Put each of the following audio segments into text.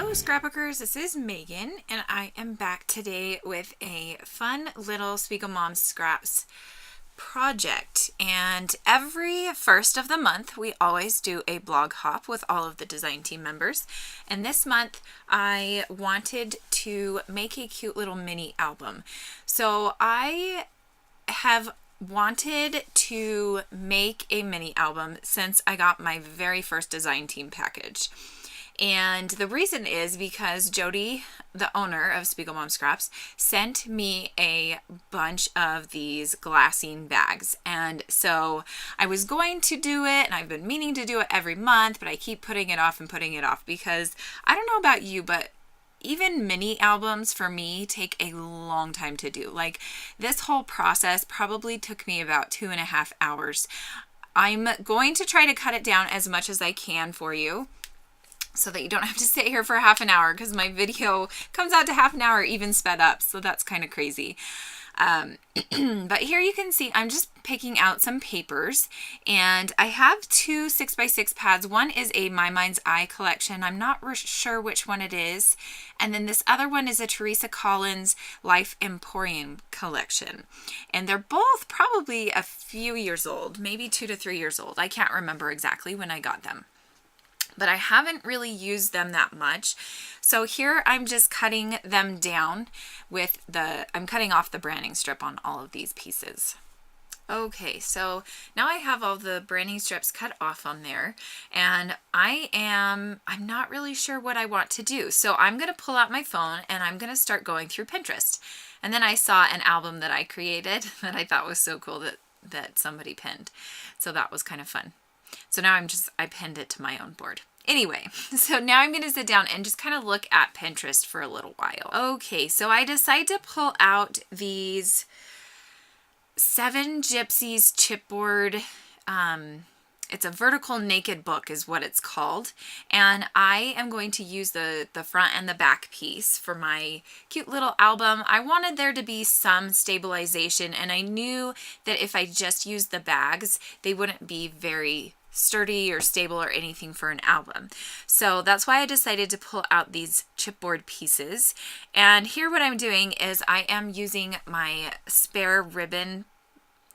Hello scrapbookers, this is Megan and I am back today with a fun little SpiegelMom Scraps project. And every first of the month we always do a blog hop with all of the design team members, and this month I wanted to make a cute little mini album. So I have wanted to make a mini album since I got my very first design team package. And the reason is because Jody, the owner of SpiegelMom Scraps, sent me a bunch of these glassine bags. And so I was going to do it, and I've been meaning to do it every month, but I keep putting it off because I don't know about you, but even mini albums for me take a long time to do. Like, this whole process probably took me about 2.5 hours. I'm going to try to cut it down as much as I can for you, so that you don't have to sit here for half an hour, because my video comes out to half an hour even sped up, so that's kind of crazy. But here you can see I'm just picking out some papers, and I have two 6x6 pads. One is a My Mind's Eye collection. I'm not sure which one it is. And then this other one is a Teresa Collins Life Emporium collection. And they're both probably a few years old, maybe 2 to 3 years old. I can't remember exactly when I got them, but I haven't really used them that much. So here I'm just cutting them down with I'm cutting off the branding strip on all of these pieces. Okay, so now I have all the branding strips cut off on there, and I'm not really sure what I want to do. So I'm gonna pull out my phone and I'm gonna start going through Pinterest. And then I saw an album that I created that I thought was so cool that somebody pinned. So that was kind of fun. So now I pinned it to my own board. Anyway, so now I'm going to sit down and just kind of look at Pinterest for a little while. Okay, so I decided to pull out these 7 Gypsies chipboard. It's a vertical naked book is what it's called. And I am going to use the front and the back piece for my cute little album. I wanted there to be some stabilization, and I knew that if I just used the bags, they wouldn't be very sturdy or stable or anything for an album. So that's why I decided to pull out these chipboard pieces. And here what I'm doing is I am using my spare ribbon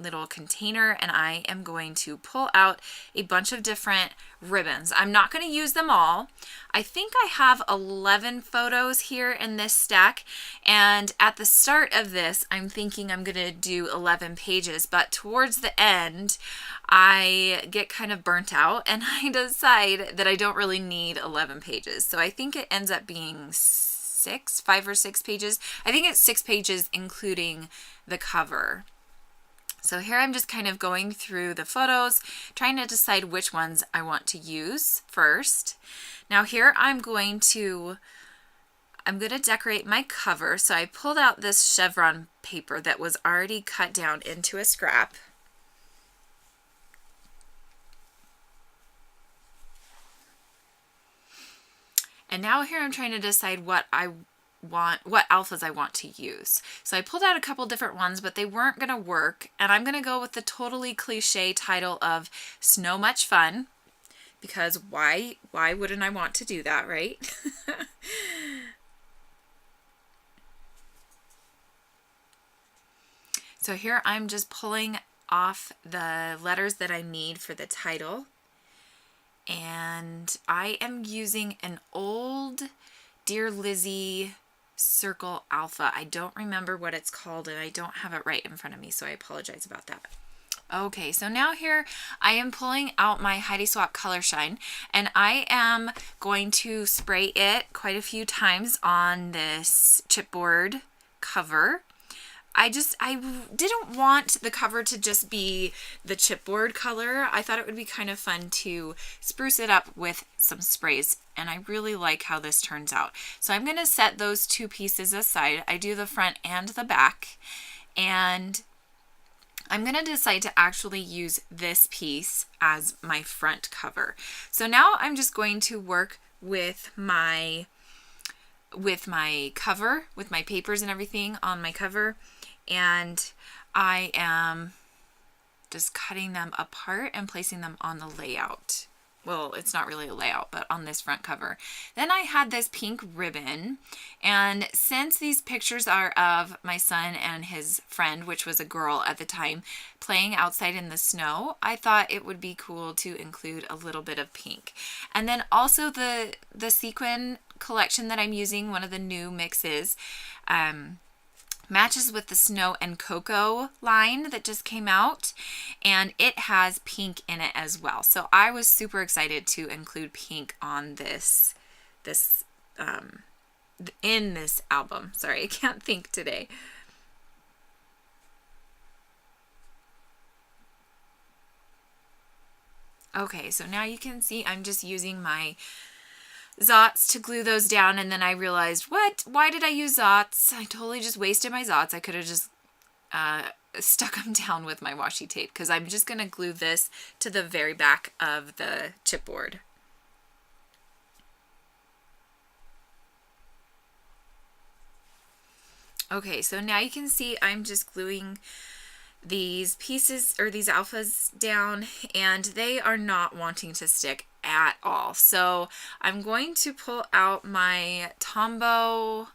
little container, and I am going to pull out a bunch of different ribbons. I'm not going to use them all. I think I have 11 photos here in this stack, and at the start of this I'm thinking I'm going to do 11 pages, but towards the end I get kind of burnt out and I decide that I don't really need 11 pages. So I think it ends up being 5 or 6 pages. I think it's 6 pages including the cover. So here I'm just kind of going through the photos, trying to decide which ones I want to use first. Now here I'm going to decorate my cover. So I pulled out this chevron paper that was already cut down into a scrap. And now here I'm trying to decide what alphas I want to use. So I pulled out a couple different ones, but they weren't going to work. And I'm going to go with the totally cliche title of Snow Much Fun, because why wouldn't I want to do that, right? So here I'm just pulling off the letters that I need for the title. And I am using an old Dear Lizzie circle alpha. I don't remember what it's called, and I don't have it right in front of me, so I apologize about that. Okay, so now here I am pulling out my Heidi Swapp Color Shine, and I am going to spray it quite a few times on this chipboard cover. I didn't want the cover to just be the chipboard color. I thought it would be kind of fun to spruce it up with some sprays, and I really like how this turns out. So I'm going to set those 2 pieces aside. I do the front and the back, and I'm going to decide to actually use this piece as my front cover. So now I'm just going to work with my cover, with my papers and everything on my cover, and I am just cutting them apart and placing them on the layout. well, it's not really a layout, but on this front cover. Then I had this pink ribbon, and since these pictures are of my son and his friend, which was a girl at the time, playing outside in the snow, I thought it would be cool to include a little bit of pink. And then also the sequin collection that I'm using, one of the new mixes, matches with the Snow and Cocoa line that just came out, and it has pink in it as well. So I was super excited to include pink on in this album. Sorry, I can't think today. Okay, so now you can see I'm just using my Zots to glue those down, and then I realized, why did I use Zots? I totally just wasted my Zots. I could have just stuck them down with my washi tape, because I'm just going to glue this to the very back of the chipboard. Okay, so now you can see I'm just gluing these pieces or these alphas down, and they are not wanting to stick at all. So I'm going to pull out my Tombow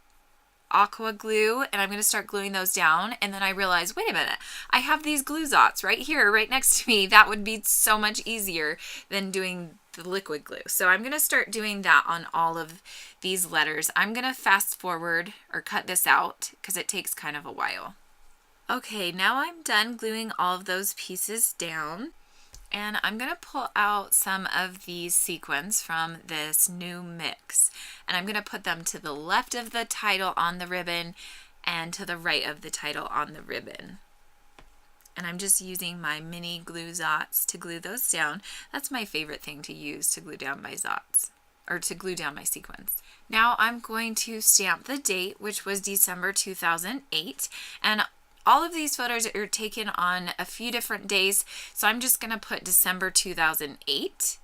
aqua glue, and I'm going to start gluing those down. And then I realized, wait a minute, I have these glue Zots right here, right next to me. That would be so much easier than doing the liquid glue. So I'm going to start doing that on all of these letters. I'm going to fast forward or cut this out because it takes kind of a while. Okay, now I'm done gluing all of those pieces down, and I'm going to pull out some of these sequins from this new mix, and I'm going to put them to the left of the title on the ribbon and to the right of the title on the ribbon. And I'm just using my mini glue Zots to glue those down. That's my favorite thing to use to glue down my Zots, or to glue down my sequins. Now I'm going to stamp the date, which was December 2008, and all of these photos are taken on a few different days, so I'm just going to put December 2008,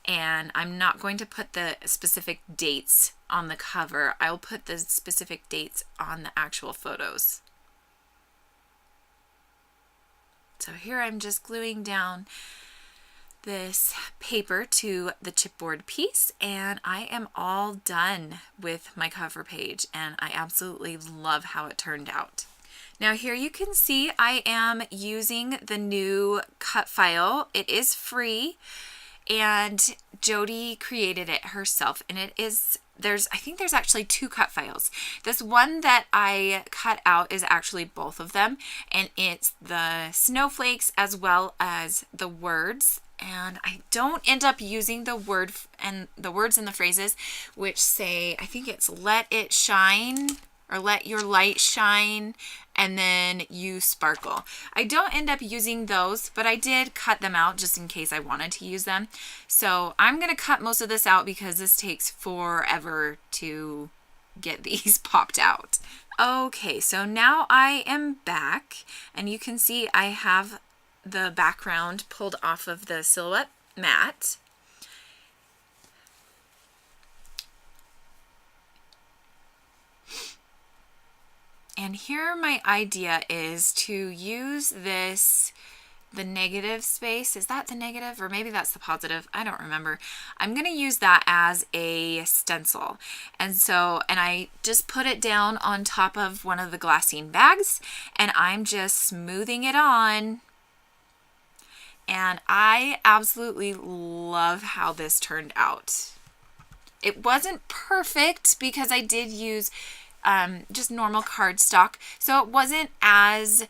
and I'm not going to put the specific dates on the cover. I'll put the specific dates on the actual photos. So here I'm just gluing down this paper to the chipboard piece, and I am all done with my cover page, and I absolutely love how it turned out. Now here you can see I am using the new cut file. It is free, and Jody created it herself, and it is, I think there's actually two cut files. This one that I cut out is actually both of them, and it's the snowflakes as well as the words. And I don't end up using the words and the phrases which say, I think it's let it shine, or let your light shine, and then you sparkle. I don't end up using those, but I did cut them out just in case I wanted to use them. So I'm going to cut most of this out because this takes forever to get these popped out. Okay, so now I am back, and you can see I have the background pulled off of the silhouette mat. And here my idea is to use this, the negative space. Is that the negative, or maybe that's the positive? I don't remember. I'm going to use that as a stencil. And I just put it down on top of one of the glassine bags, and I'm just smoothing it on. And I absolutely love how this turned out. It wasn't perfect because I did use just normal cardstock, so it wasn't as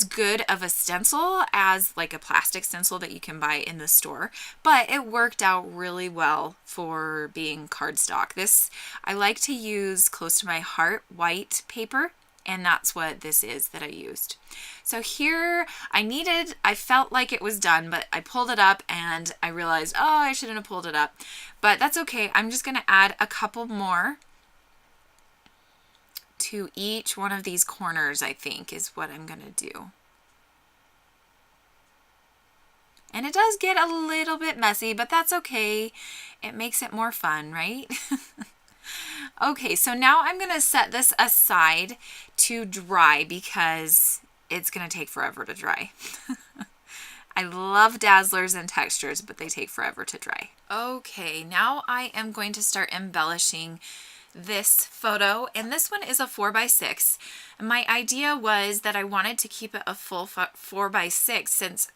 good of a stencil as like a plastic stencil that you can buy in the store, but it worked out really well for being cardstock. This, I like to use close to my heart white paper, and that's what this is that I used. So here I felt like it was done, but I pulled it up and I realized, oh, I shouldn't have pulled it up, but that's okay. I'm just going to add a couple more to each one of these corners, I think, is what I'm going to do. And it does get a little bit messy, but that's okay. It makes it more fun, right? Okay, so now I'm going to set this aside to dry because it's going to take forever to dry. I love dazzlers and textures, but they take forever to dry. Okay, now I am going to start embellishing this photo, and this one is a 4x6. My idea was that I wanted to keep it a full 4x6 since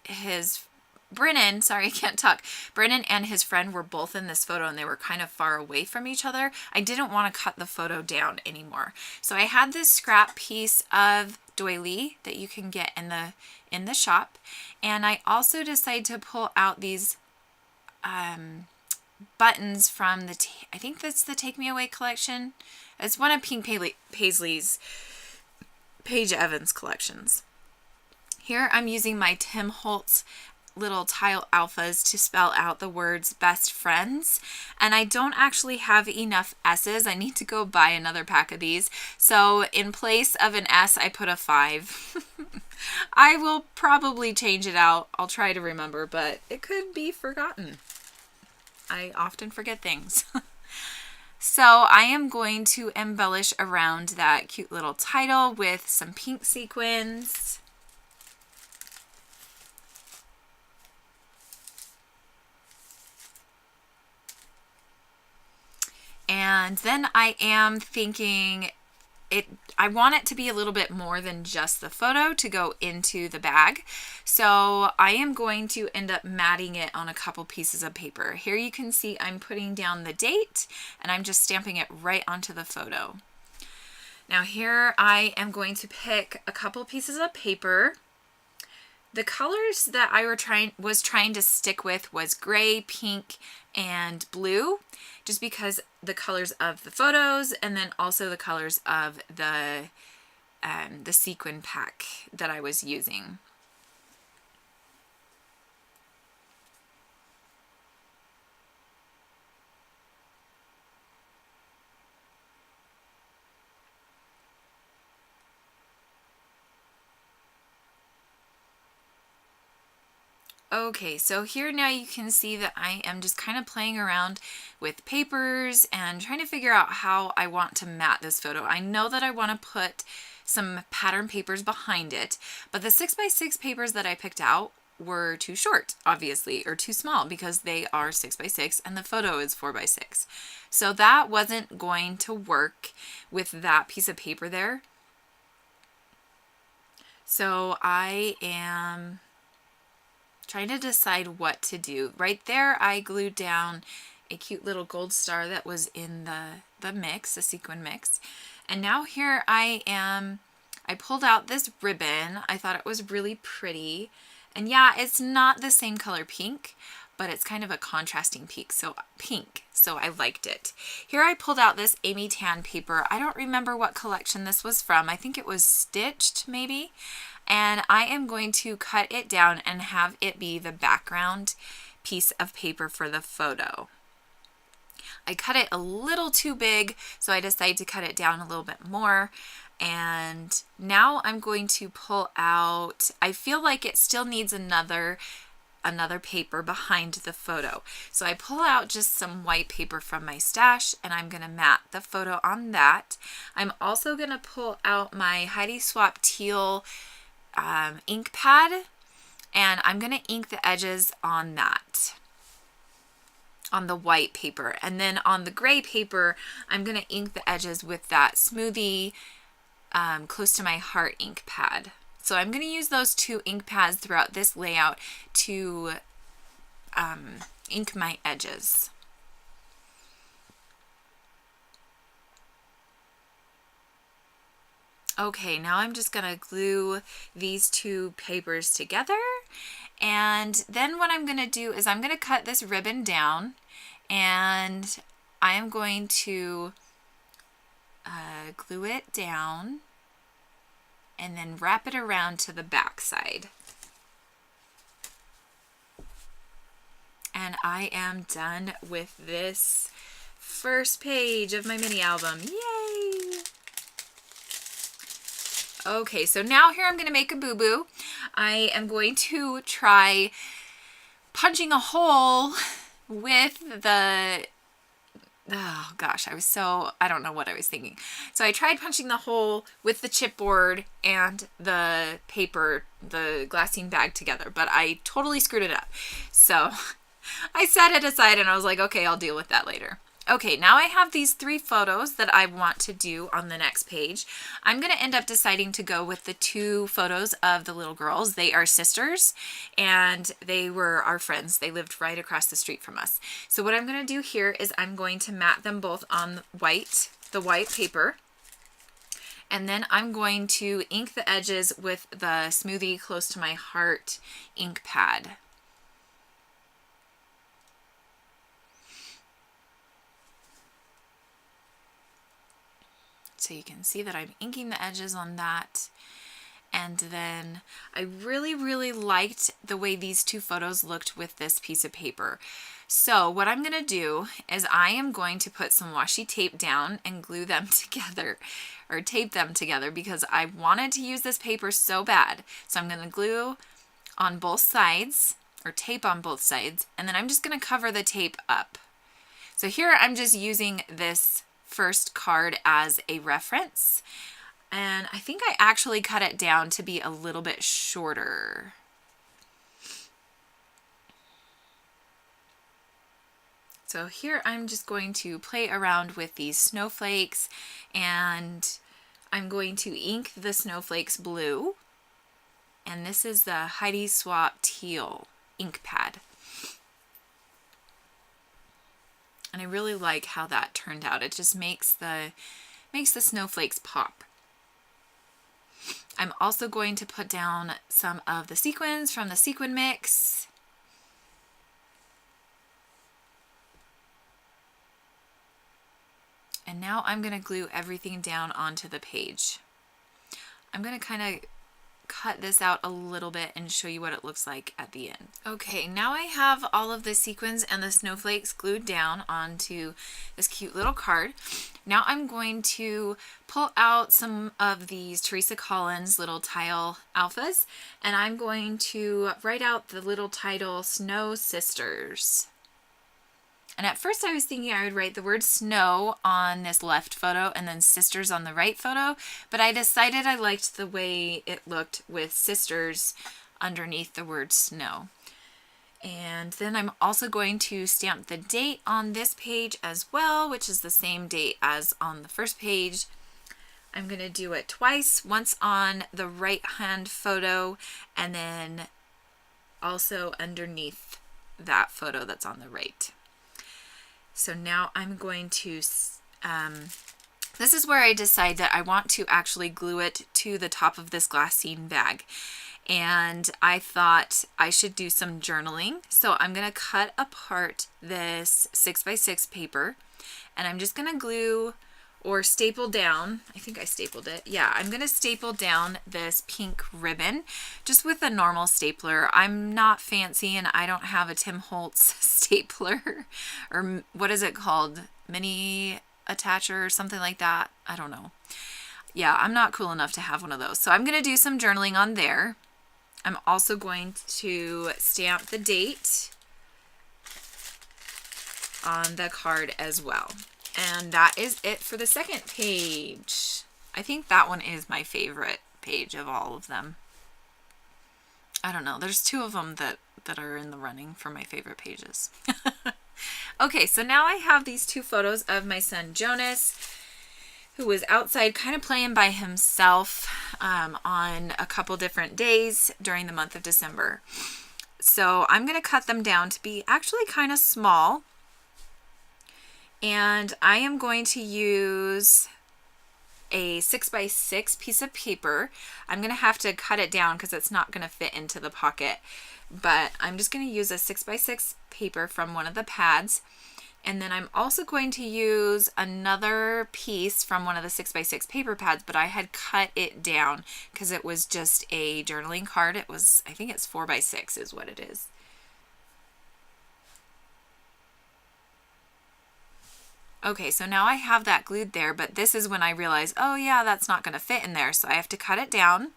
Brennan, sorry, I can't talk. Brennan and his friend were both in this photo and they were kind of far away from each other. I didn't want to cut the photo down anymore. So I had this scrap piece of doily that you can get in the shop. And I also decided to pull out these buttons from I think that's the Take Me Away collection. It's one of Pink Paisley's Paige Evans collections. Here I'm using my Tim Holtz little tile alphas to spell out the words best friends, and I don't actually have enough S's. I need to go buy another pack of these, so in place of an S I put a 5. I will probably change it out. I'll try to remember, but it could be forgotten. I often forget things. So I am going to embellish around that cute little title with some pink sequins. And then I am thinking I want it to be a little bit more than just the photo to go into the bag. So I am going to end up matting it on a couple pieces of paper. Here you can see I'm putting down the date and I'm just stamping it right onto the photo. Now here I am going to pick a couple pieces of paper. The colors that I was trying to stick with was gray, pink, and blue, just because the colors of the photos and then also the colors of the sequin pack that I was using. Okay, so here now you can see that I am just kind of playing around with papers and trying to figure out how I want to mat this photo. I know that I want to put some pattern papers behind it, but the 6x6 papers that I picked out were too short, obviously, or too small because they are 6x6 and the photo is 4x6. So that wasn't going to work with that piece of paper there. So I am trying to decide what to do. Right there I glued down a cute little gold star that was in the mix, the sequin mix. And now here I pulled out this ribbon. I thought it was really pretty. And yeah, it's not the same color pink, but it's kind of a contrasting pink, so I liked it. Here I pulled out this Amy Tan paper. I don't remember what collection this was from. I think it was Stitched, maybe. And I am going to cut it down and have it be the background piece of paper for the photo. I cut it a little too big, so I decided to cut it down a little bit more. And now I'm going to pull out, I feel like it still needs another paper behind the photo. So I pull out just some white paper from my stash and I'm going to mat the photo on that. I'm also going to pull out my Heidi Swap Teal ink pad, and I'm going to ink the edges on that, on the white paper. And then on the gray paper, I'm going to ink the edges with that Smoothie Close to My Heart ink pad. So I'm going to use those two ink pads throughout this layout to ink my edges. Okay, now I'm just going to glue these two papers together. And then what I'm going to do is I'm going to cut this ribbon down and I am going to glue it down and then wrap it around to the back side. And I am done with this first page of my mini album. Yay! Okay, so now here I'm going to make a boo-boo. I am going to try punching a hole with the oh gosh, I don't know what I was thinking. So I tried punching the hole with the chipboard and the paper, the glassine bag together, but I totally screwed it up. So I set it aside and I was like, okay, I'll deal with that later. Okay, now I have these 3 photos that I want to do on the next page. I'm going to end up deciding to go with the 2 photos of the little girls. They are sisters and they were our friends. They lived right across the street from us. So what I'm going to do here is I'm going to mat them both on the white paper. And then I'm going to ink the edges with the Smoothie Close to My Heart ink pad. So you can see that I'm inking the edges on that. And then I really, really liked the way these 2 photos looked with this piece of paper. So what I'm going to do is I am going to put some washi tape down and glue them together, or tape them together, because I wanted to use this paper so bad. So I'm going to glue on both sides, or tape on both sides, and then I'm just going to cover the tape up. So here I'm just using this first card as a reference, and I think I actually cut it down to be a little bit shorter. So here I'm just going to play around with these snowflakes, and I'm going to ink the snowflakes blue, and this is the Heidi Swap Teal ink pad. And I really like how that turned out. It just makes the snowflakes pop. I'm also going to put down some of the sequins from the sequin mix. And now I'm going to glue everything down onto the page. I'm going to kind of cut this out a little bit and show you what it looks like at the end. Okay, now I have all of the sequins and the snowflakes glued down onto this cute little card. Now I'm going to pull out some of these Teresa Collins little tile alphas, and I'm going to write out the little title, Snow Sisters. And at first I was thinking I would write the word snow on this left photo and then sisters on the right photo, but I decided I liked the way it looked with sisters underneath the word snow. And then I'm also going to stamp the date on this page as well, which is the same date as on the first page. I'm going to do it twice, once on the right hand photo and then also underneath that photo that's on the right. So now I'm going to, this is where I decide that I want to actually glue it to the top of this glassine bag. And I thought I should do some journaling. So I'm going to cut apart this 6x6 paper, and I'm just going to glue or staple down, I think I stapled it. Yeah, I'm going to staple down this pink ribbon just with a normal stapler. I'm not fancy and I don't have a Tim Holtz stapler, or what is it called? Mini attacher or something like that. I don't know. Yeah, I'm not cool enough to have one of those. So I'm going to do some journaling on there. I'm also going to stamp the date on the card as well. And that is it for the second page. I think that one is my favorite page of all of them. I don't know. There's 2 of them that are in the running for my favorite pages. Okay, so now I have these 2 photos of my son Jonas, who was outside kind of playing by himself on a couple different days during the month of December. So I'm going to cut them down to be actually kind of small. And I am going to use a 6x6 piece of paper. I'm going to have to cut it down because it's not going to fit into the pocket. But I'm just going to use a 6x6 paper from one of the pads. And then I'm also going to use another piece from one of the 6x6 paper pads, but I had cut it down because it was just a journaling card. It was, I think it's 4x6 is what it is. Okay, so now I have that glued there, but this is when I realize, oh yeah, that's not going to fit in there, so I have to cut it down.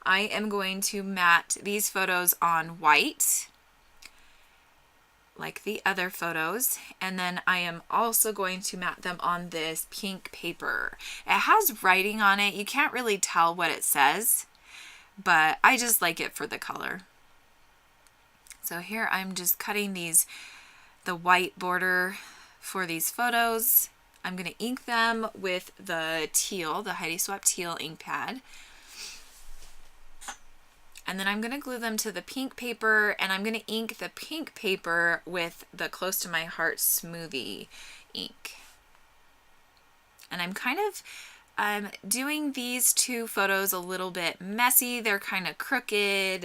I am going to mat these photos on white like the other photos. And then I am also going to mat them on this pink paper. It has writing on it. You can't really tell what it says, but I just like it for the color. So here I'm just cutting the white border for these photos. I'm going to ink them with the teal, the Heidi Swap teal ink pad. And then I'm going to glue them to the pink paper, and I'm going to ink the pink paper with the Close to My Heart Smoothie ink. And I'm kind of doing these two photos a little bit messy. They're kind of crooked,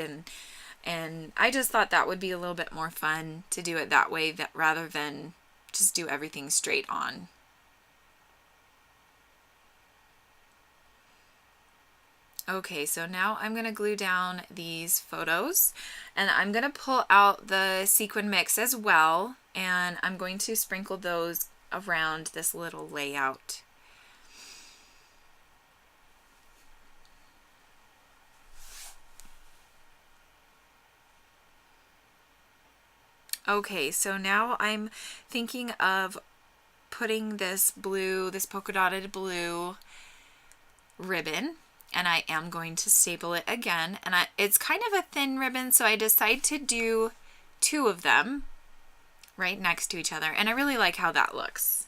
and I just thought that would be a little bit more fun to do it that way rather than just do everything straight on. Okay, so now I'm going to glue down these photos, and I'm going to pull out the sequin mix as well, and I'm going to sprinkle those around this little layout. Okay, so now I'm thinking of putting this polka dotted blue ribbon, and I am going to staple it again. And it's kind of a thin ribbon, so I decided to do two of them right next to each other, and I really like how that looks.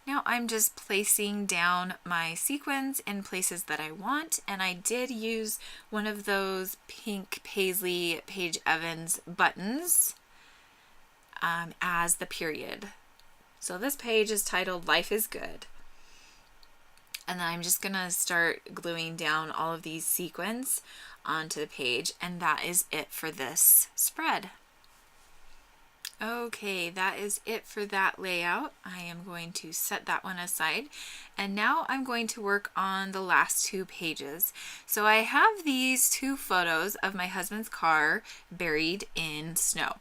Now I'm just placing down my sequins in places that I want, and I did use one of those pink Paisley Paige Evans buttons as the period. So this page is titled Life is Good. And then I'm just going to start gluing down all of these sequins onto the page, and that is it for this spread. Okay, that is it for that layout. I am going to set that one aside, and now I'm going to work on the last two pages. So I have these two photos of my husband's car buried in snow.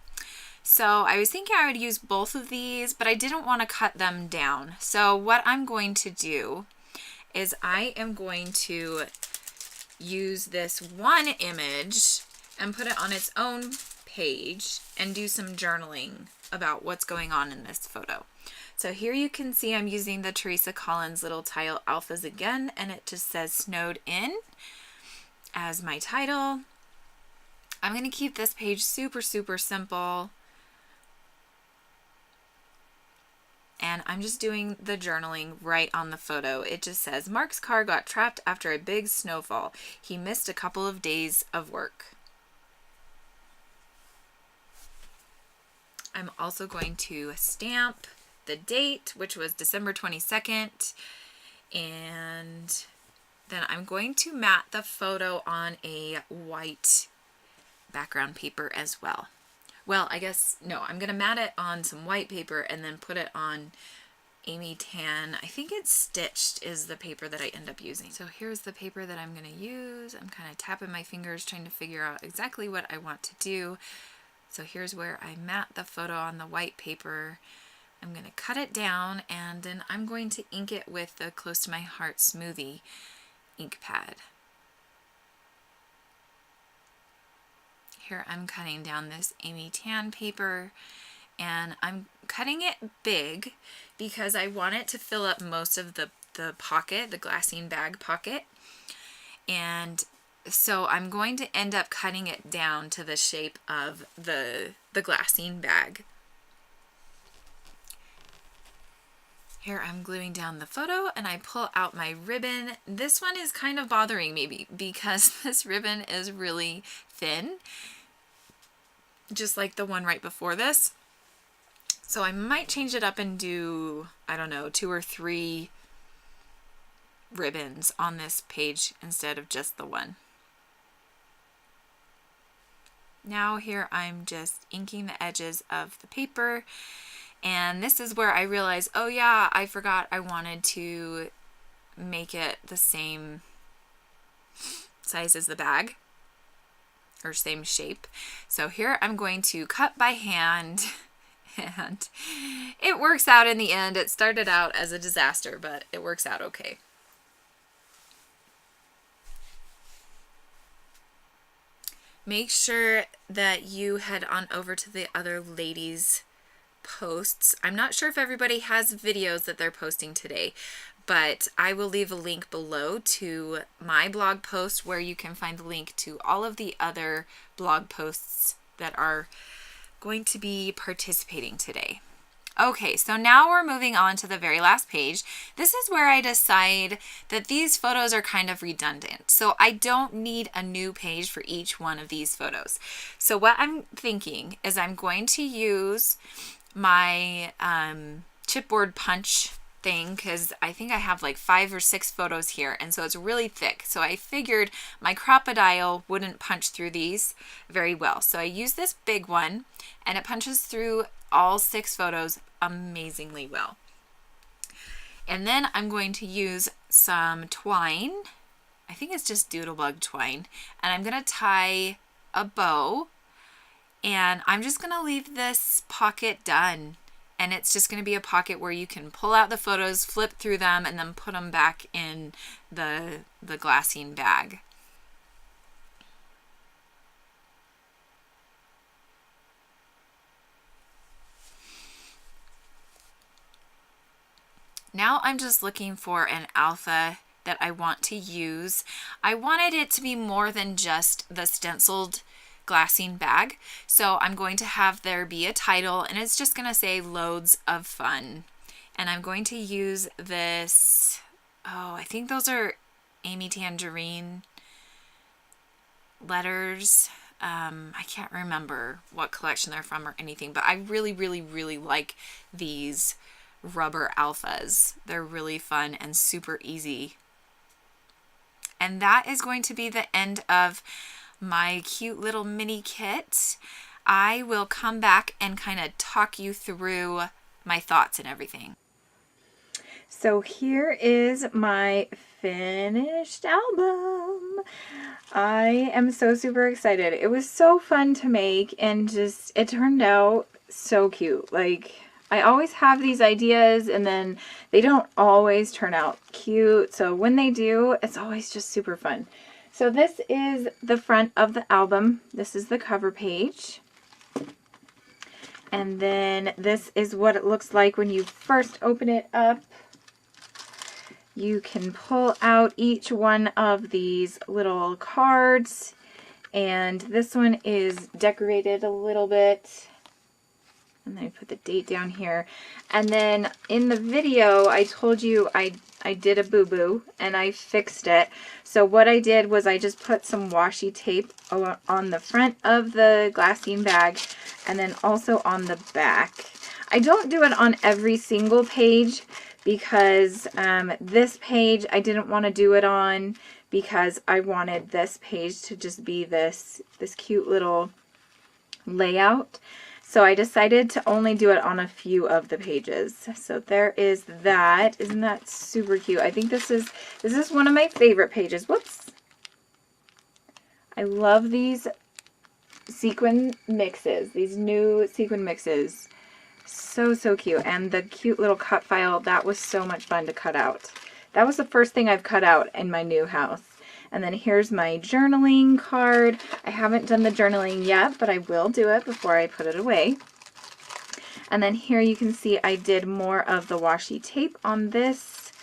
So I was thinking I would use both of these, but I didn't want to cut them down. So what I'm going to do is I am going to use this one image and put it on its own page and do some journaling about what's going on in this photo. So here you can see I'm using the Teresa Collins little tile alphas again, and it just says Snowed In as my title. I'm going to keep this page super simple, and I'm just doing the journaling right on the photo. It just says Mark's car got trapped after a big snowfall. He missed a couple of days of work. I'm also going to stamp the date, which was December 22nd, and then I'm going to mat the photo on a white background paper as well. Well, I guess, no, I'm going to mat it on some white paper and then put it on Amy Tan. I think it's Stitched is the paper that I end up using. So here's the paper that I'm going to use. I'm kind of tapping my fingers trying to figure out exactly what I want to do. So here's where I mat the photo on the white paper. I'm going to cut it down, and then I'm going to ink it with the Close to My Heart Smoothie ink pad. Here I'm cutting down this Amy Tan paper, and I'm cutting it big because I want it to fill up most of the pocket, the glassine bag pocket. And so I'm going to end up cutting it down to the shape of the glassine bag. Here I'm gluing down the photo, and I pull out my ribbon. This one is kind of bothering me because this ribbon is really thin, just like the one right before this. So I might change it up and do, I don't know, 2 or 3 ribbons on this page instead of just the one. Now here I'm just inking the edges of the paper, and this is where I realized, oh yeah, I forgot I wanted to make it the same size as the bag. or same shape. So here I'm going to cut by hand, and it works out in the end. It started out as a disaster, but it works out okay. Make sure that you head on over to the other ladies' posts. I'm not sure if everybody has videos that they're posting today, but I will leave a link below to my blog post where you can find the link to all of the other blog posts that are going to be participating today. Okay, so now we're moving on to the very last page. This is where I decide that these photos are kind of redundant. So I don't need a new page for each one of these photos. So what I'm thinking is I'm going to use my chipboard punch thing, because I think I have like 5 or 6 photos here, and so it's really thick. So I figured my Crocodile wouldn't punch through these very well. So I use this big one, and it punches through all 6 photos amazingly well. And then I'm going to use some twine. I think it's just doodlebug twine, and I'm going to tie a bow, and I'm just going to leave this pocket done. And it's just going to be a pocket where you can pull out the photos, flip through them, and then put them back in the glassine bag. Now I'm just looking for an alpha that I want to use. I wanted it to be more than just the stenciled glassine bag, so I'm going to have there be a title, and it's just going to say loads of fun. And I'm going to use this, I think those are Amy Tangerine letters. I can't remember what collection they're from or anything, but I really, really, really like these rubber alphas. They're really fun and super easy. And that is going to be the end of my cute little mini kit. I will come back and kind of talk you through my thoughts and everything. So here is my finished album. I am so super excited. It was so fun to make, and just it turned out so cute. Like, I always have these ideas and then they don't always turn out cute. So when they do, it's always just super fun. So this is the front of the album. This is the cover page. And then this is what it looks like when you first open it up. You can pull out each one of these little cards. And this one is decorated a little bit. And then I put the date down here. And then in the video, I told you I did a boo-boo and I fixed it. So what I did was I just put some washi tape on the front of the glassine bag and then also on the back. I don't do it on every single page because this page I didn't want to do it on because I wanted this page to just be this cute little layout. So I decided to only do it on a few of the pages. So there is that. Isn't that super cute? I think this is one of my favorite pages. Whoops. I love these sequin mixes, these new sequin mixes. So, so cute. And the cute little cut file, that was so much fun to cut out. That was the first thing I've cut out in my new house. And then here's my journaling card. I haven't done the journaling yet, but I will do it before I put it away. And then here you can see I did more of the washi tape on this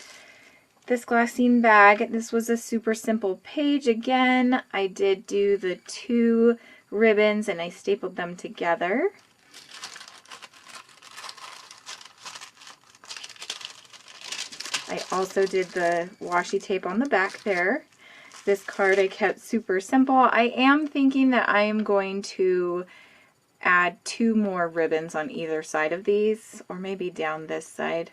glassine bag. This was a super simple page again. I did do the 2 ribbons and I stapled them together. I also did the washi tape on the back there. This card I kept super simple. I am thinking that I am going to add 2 more ribbons on either side of these, or maybe down this side.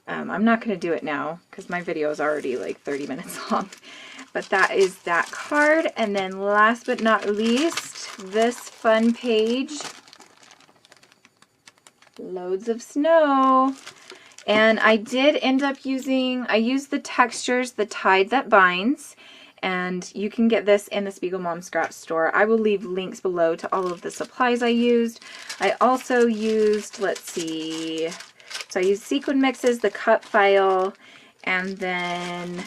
I'm not going to do it now because my video is already like 30 minutes long. But that is that card. And then last but not least, this fun page. Loads of snow. And I did end up using, I used the textures, the Tide That Binds. and you can get this in the SpiegelMom Scrap store. I will leave links below to all of the supplies I used. I also used, let's see, so I used sequin mixes, the cut file, and then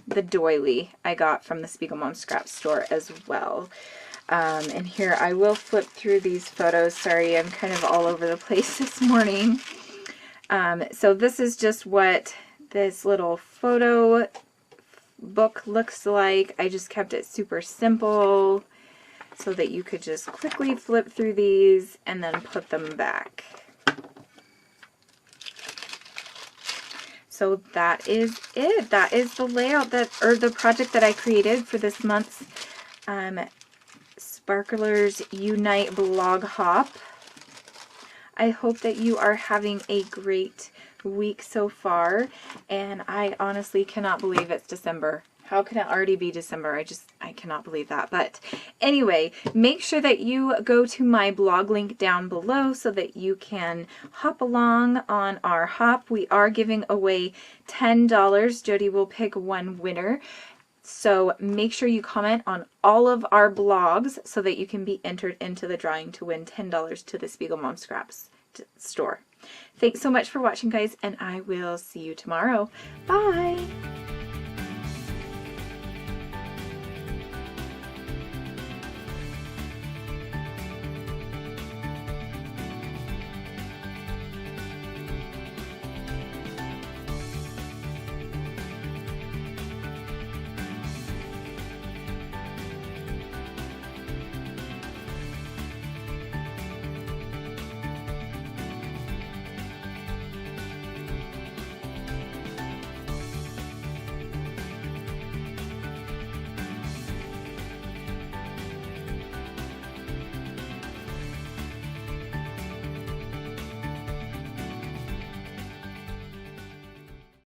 the doily I got from the SpiegelMom Scrap store as well. And here I will flip through these photos. Sorry, I'm kind of all over the place this morning. So this is just what this little photo book looks like. I just kept it super simple so that you could just quickly flip through these and then put them back. So that is it. That is the layout or the project that I created for this month's Sparklers Unite blog hop. I hope that you are having a great week so far, and I honestly cannot believe it's December. How can it already be December? I cannot believe that. But anyway, make sure that you go to my blog link down below so that you can hop along on our hop. We are giving away $10. Jody will pick one winner. So make sure you comment on all of our blogs so that you can be entered into the drawing to win $10 to the SpiegelMom Scraps store. Thanks so much for watching, guys, and I will see you tomorrow. Bye!